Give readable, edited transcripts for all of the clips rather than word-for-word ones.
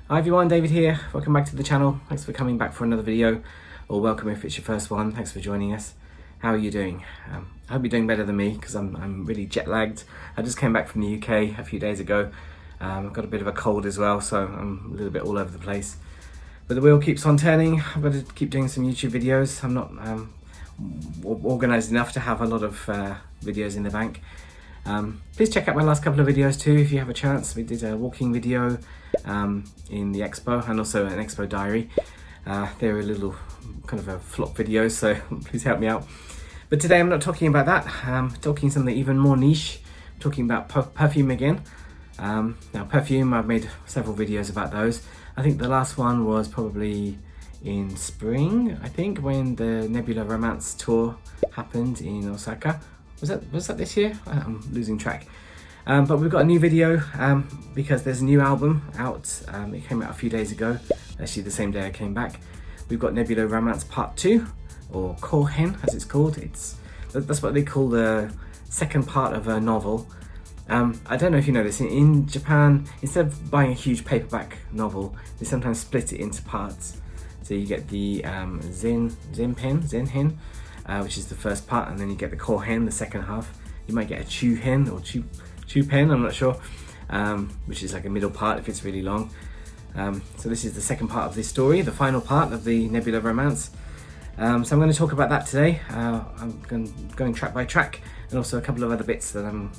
Hi everyone, David here. Welcome back to the channel. Thanks for coming back for another video, or welcome if it's your first one. Thanks for joining us. How are you doing? I hope you're doing better than me because I'm really jet lagged. I just came back from the UK a few days ago. I've got a bit of a cold as well, so I'm a little bit all over the place. But the wheel keeps on turning. I've got to keep doing some YouTube videos. I'm not organised enough to have a lot of videos in the bank. Please check out my last couple of videos too if you have a chance. We did a walking video in the expo and also an expo diary. They're a little kind of a flop videos, so please help me out. But today I'm not talking about that. I'm talking something even more niche. I'm talking about Perfume again. Now Perfume, I've made several videos about those. I think the last one was probably in spring, I think, when the Nebula Romance tour happened in Osaka. Was that this year? I'm losing track. But we've got a new video because there's a new album out. It came out a few days ago, actually the same day I came back. We've got Nebula Romance Part 2, or Kohen as it's called. That's what they call the second part of a novel. I don't know if you know this, in Japan, instead of buying a huge paperback novel, they sometimes split it into parts. So you get the Zenhen, which is the first part, and then you get the Kohen, the second half. You might get a Chuhen or Chupen, I'm not sure, which is like a middle part if it's really long. So this is the second part of this story, the final part of the Nebula Romance. So I'm going to talk about that today. I'm going track by track, and also a couple of other bits that I'm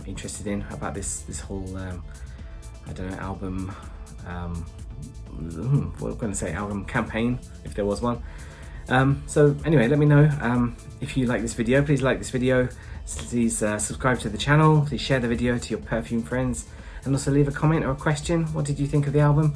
interested in about this whole I don't know, album. What I'm going to say, album campaign, if there was one. So anyway, let me know if you like this video. Please like this video, please subscribe to the channel, please share the video to your Perfume friends, and also leave a comment or a question. What did you think of the album?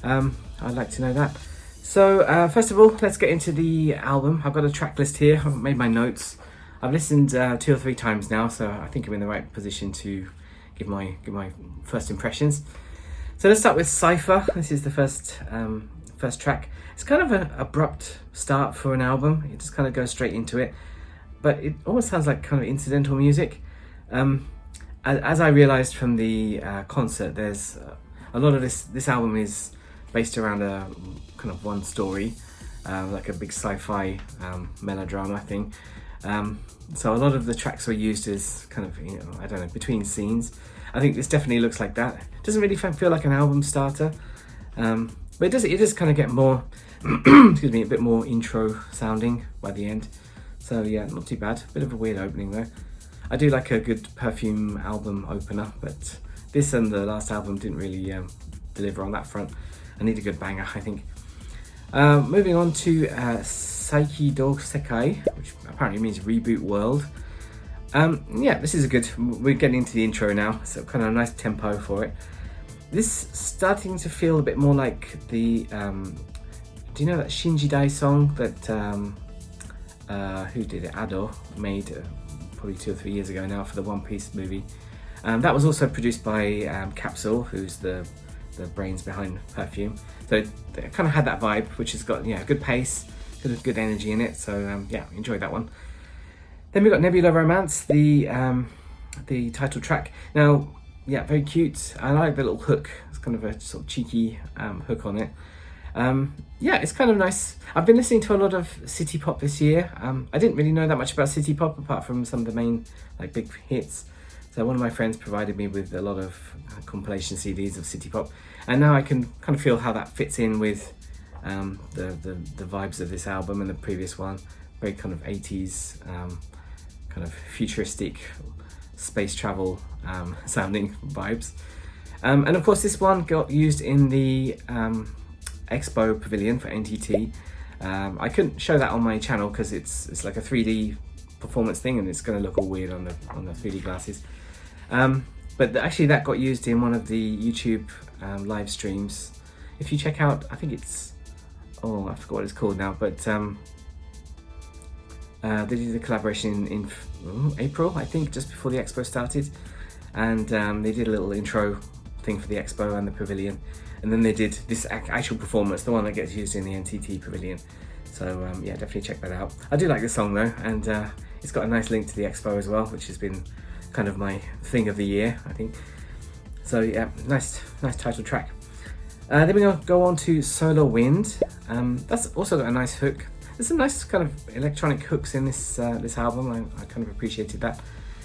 I'd like to know that. So first of all, let's get into the album. I've got a track list here. I've made my notes. I've listened 2 or 3 times now, so I think I'm in the right position to give my first impressions. So let's start with Cypher. This is the first track. It's kind of an abrupt start for an album. It just kind of goes straight into it, but it almost sounds like kind of incidental music. As I realized from the concert, there's a lot of this album is based around a kind of one story, like a big sci-fi melodrama thing. So a lot of the tracks were used as kind of, you know, I don't know, between scenes. I think this definitely looks like that. It doesn't really feel like an album starter, but it does kind of get more, excuse me, a bit more intro sounding by the end. So yeah, not too bad. Bit of a weird opening though. I do like a good Perfume album opener, but this and the last album didn't really deliver on that front. I need a good banger, I think. Moving on to Saiki do Sekai, which apparently means reboot world. Yeah, this is a good, we're getting into the intro now, so kind of a nice tempo for it. This starting to feel a bit more like the, do you know that Shinji Dai song that, who did it, Ado made probably 2 or 3 years ago now for the One Piece movie. That was also produced by Capsule, who's the brains behind Perfume. So it kind of had that vibe, which has got, yeah, good pace, good energy in it. So yeah, enjoyed that one. Then we got Nebula Romance, the title track. Now, yeah, very cute. I like the little hook. It's kind of a sort of cheeky hook on it. Yeah, it's kind of nice. I've been listening to a lot of city pop this year. I didn't really know that much about city pop apart from some of the main like big hits. So one of my friends provided me with a lot of compilation CDs of city pop, and now I can kind of feel how that fits in with the vibes of this album and the previous one. Very kind of 80s, kind of futuristic space travel sounding vibes. And of course this one got used in the Expo Pavilion for NTT. I couldn't show that on my channel because it's like a 3D performance thing and it's going to look all weird on the 3D glasses. But actually that got used in one of the YouTube live streams. If you check out, I think it's, oh, I forgot what it's called now, but they did a collaboration in April, I think, just before the expo started, and they did a little intro thing for the expo and the pavilion, and then they did this actual performance, the one that gets used in the NTT Pavilion. So yeah, definitely check that out. I do like this song though, and it's got a nice link to the expo as well, which has been kind of my thing of the year, I think. So yeah, nice title track. Then we're going to go on to Solar Wind. That's also got a nice hook. There's some nice kind of electronic hooks in this this album. I kind of appreciated that.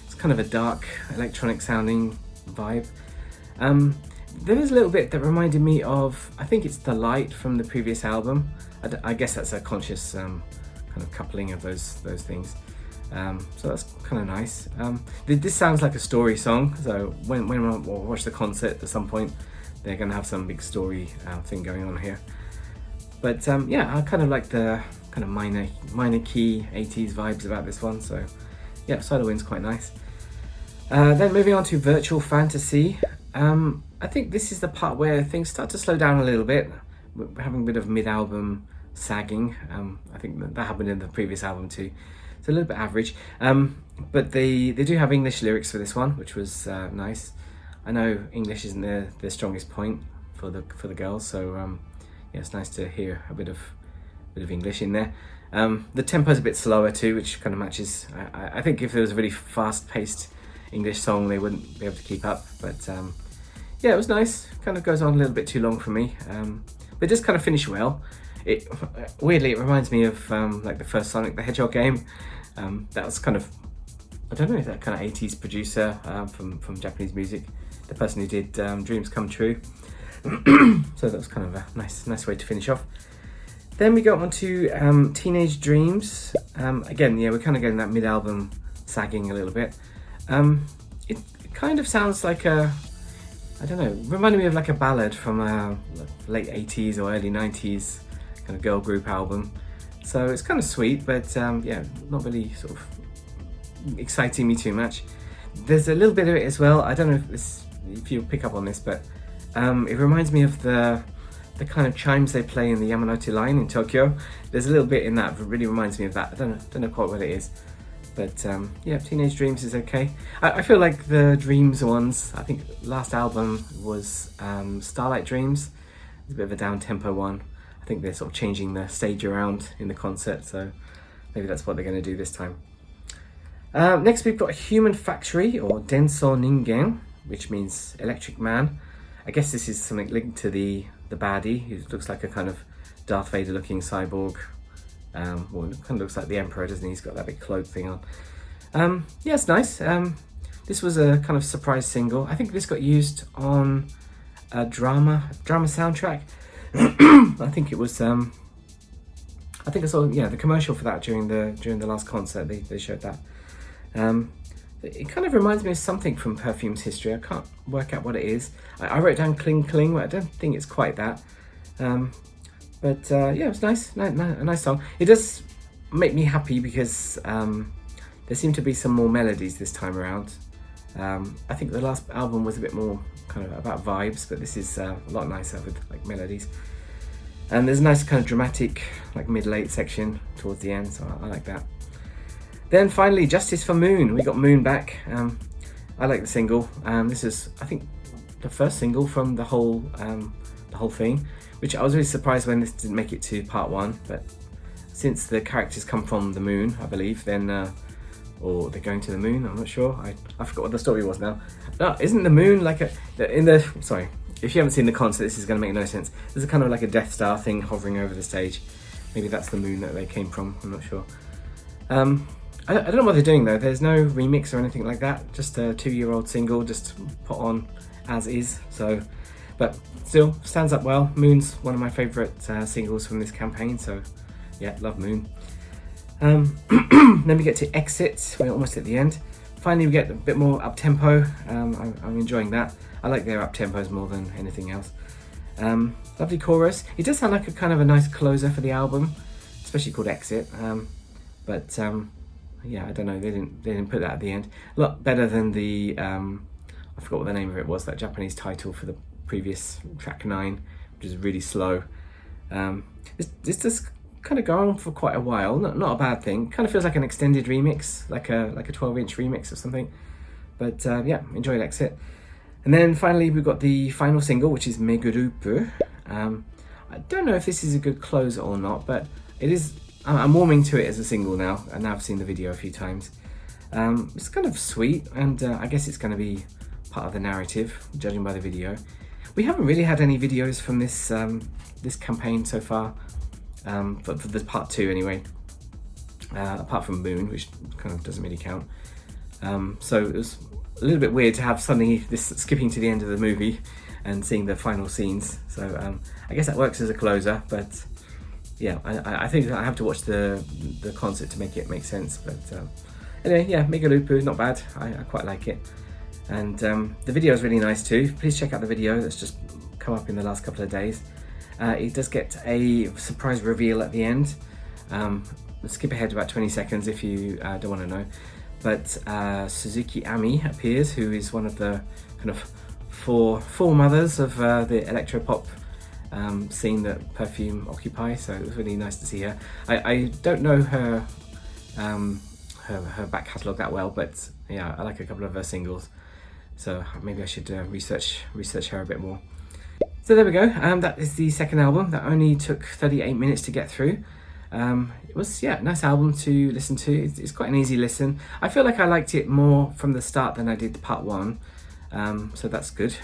It's kind of a dark electronic sounding vibe. There was a little bit that reminded me of, I think it's The Light from the previous album. I guess that's a conscious kind of coupling of those things. So that's kind of nice. This sounds like a story song, so when I watch the concert at some point, they're going to have some big story thing going on here. But yeah, I kind of like the kind of minor key 80s vibes about this one, so yeah, Solar Wind's quite nice. Then moving on to Virtual Fantasy. I think this is the part where things start to slow down a little bit. We're having a bit of mid-album sagging. I think that happened in the previous album too. It's a little bit average, but they do have English lyrics for this one, which was nice. I know English isn't their strongest point for the girls, so yeah, it's nice to hear a bit of English in there. The tempo's a bit slower too, which kind of matches. I think if there was a really fast-paced English song, they wouldn't be able to keep up. But yeah, it was nice. Kind of goes on a little bit too long for me, but it just kind of finished well. Weirdly, it reminds me of like the first Sonic the Hedgehog game. That was kind of, I don't know, that kind of 80s producer from Japanese music, the person who did Dreams Come True. So that was kind of a nice way to finish off. Then we go on to Teenage Dreams. Again, yeah, we're kind of getting that mid-album sagging a little bit. It kind of sounds like I don't know, reminded me of like a ballad from a late 80s or early 90s kind of girl group album. So it's kind of sweet, but yeah, not really sort of exciting me too much. There's a little bit of it as well. I don't know if you'll pick up on this, but it reminds me of the kind of chimes they play in the Yamanote line in Tokyo. There's a little bit in that really reminds me of that. I don't know quite what it is. But yeah, Teenage Dreams is okay. I feel like the Dreams ones, I think last album was Starlight Dreams. It's a bit of a down-tempo one. I think they're sort of changing the stage around in the concert, so maybe that's what they're going to do this time. Next we've got Human Factory, or Denso Ningen, which means Electric Man. I guess this is something linked to the baddie, who looks like a kind of Darth Vader looking cyborg. Well, it kind of looks like the Emperor, doesn't he? He's got that big cloak thing on. Yeah, it's nice. This was a kind of surprise single. I think this got used on a drama soundtrack. I think it was. I think I saw the commercial for that during the last concert. They showed that. It kind of reminds me of something from Perfume's history. I can't work out what it is. I wrote down Cling Cling, but I don't think it's quite that. But yeah, it was nice, a nice song. It does make me happy because there seem to be some more melodies this time around. I think the last album was a bit more kind of about vibes, but this is a lot nicer with like melodies. And there's a nice kind of dramatic, like mid-late section towards the end, so I like that. Then finally, Justice for Moon. We got Moon back. I like the single. This is, I think, the first single from the whole thing, which I was really surprised when this didn't make it to part one. But since the characters come from the moon, I believe, then or they're going to the moon. I'm not sure. I forgot what the story was now. No, isn't the moon like sorry, if you haven't seen the concert, this is going to make no sense. There's a kind of like a Death Star thing hovering over the stage. Maybe that's the moon that they came from. I'm not sure. I don't know what they're doing though. There's no remix or anything like that. Just a 2-year-old single, just put on as is. So, but still stands up well. Moon's one of my favourite singles from this campaign. So, yeah, love Moon. Then we get to Exit. We're almost at the end. Finally, we get a bit more up tempo. I'm enjoying that. I like their up tempos more than anything else. Lovely chorus. It does sound like a kind of a nice closer for the album, especially called Exit. But yeah, I don't know. They didn't put that at the end. A lot better than the I forgot what the name of it was. That Japanese title for the previous track 9, which is really slow. This does kind of go on for quite a while. Not a bad thing. Kind of feels like an extended remix, like a 12-inch remix or something. But yeah, enjoyed Exit. And then finally we've got the final single, which is Megurupu. I don't know if this is a good closer or not, but it is. I'm warming to it as a single now, and now I've seen the video a few times. It's kind of sweet, and I guess it's going to be part of the narrative, judging by the video. we haven't really had any videos from this this campaign so far, for the part 2 anyway, apart from Moon, which kind of doesn't really count. So it was a little bit weird to have suddenly this skipping to the end of the movie and seeing the final scenes. So I guess that works as a closer, but yeah, I think I have to watch the concert to make it make sense. But anyway, yeah, Megalupu, not bad. I quite like it. And the video is really nice too. Please check out the video that's just come up in the last couple of days. It does get a surprise reveal at the end. Skip ahead about 20 seconds if you don't want to know. But Suzuki Ami appears, who is one of the kind of four mothers of the electropop scene that Perfume occupy. So it was really nice to see her. I don't know her back catalogue that well, but yeah, I like a couple of her singles. So maybe I should research her a bit more. So there we go. That is the second album. That only took 38 minutes to get through. It was, yeah, a nice album to listen to. It's quite an easy listen. I feel like I liked it more from the start than I did part 1. So that's good.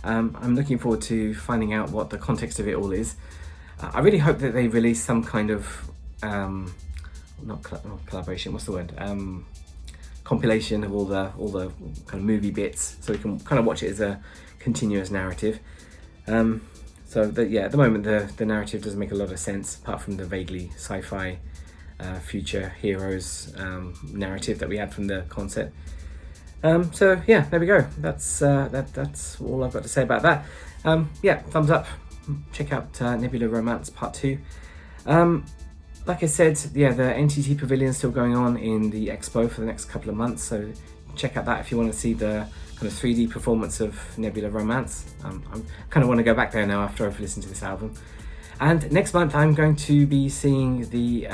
I'm looking forward to finding out what the context of it all is. I really hope that they release some kind of not collaboration. What's the word? Compilation of all the kind of movie bits, so we can kind of watch it as a continuous narrative. So yeah, at the moment the narrative doesn't make a lot of sense, apart from the vaguely sci-fi future heroes narrative that we had from the concert. So yeah, there we go. That's all I've got to say about that. Yeah, thumbs up. Check out Nebula Romance Part 2. Like I said, yeah, the NTT Pavilion is still going on in the Expo for the next couple of months, so check out that if you want to see the kind of 3D performance of Nebula Romance. I kind of want to go back there now after I've listened to this album. And next month I'm going to be seeing the,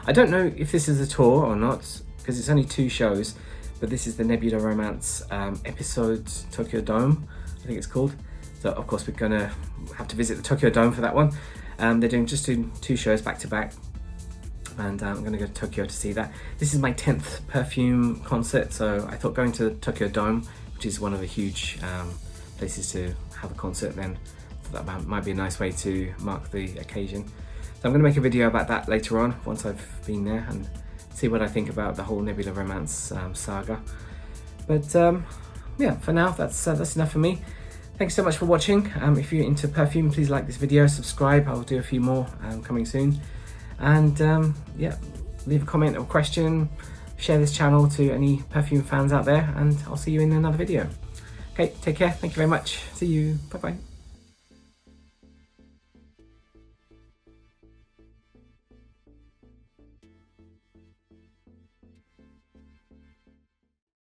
I don't know if this is a tour or not, because it's only 2 shows, but this is the Nebula Romance episode Tokyo Dome, I think it's called. So of course we're going to have to visit the Tokyo Dome for that one. They're doing 2 shows back to back, and I'm going to go to Tokyo to see that. This is my 10th Perfume concert, so I thought going to the Tokyo Dome, which is one of the huge places to have a concert, then that might be a nice way to mark the occasion. So I'm going to make a video about that later on, once I've been there, and see what I think about the whole Nebula Romance saga. But yeah, for now, that's enough for me. Thanks so much for watching. If you're into Perfume, please like this video, subscribe. I'll do a few more coming soon. And yeah, leave a comment or question, share this channel to any Perfume fans out there, and I'll see you in another video. Okay, take care. Thank you very much. See you. Bye-bye.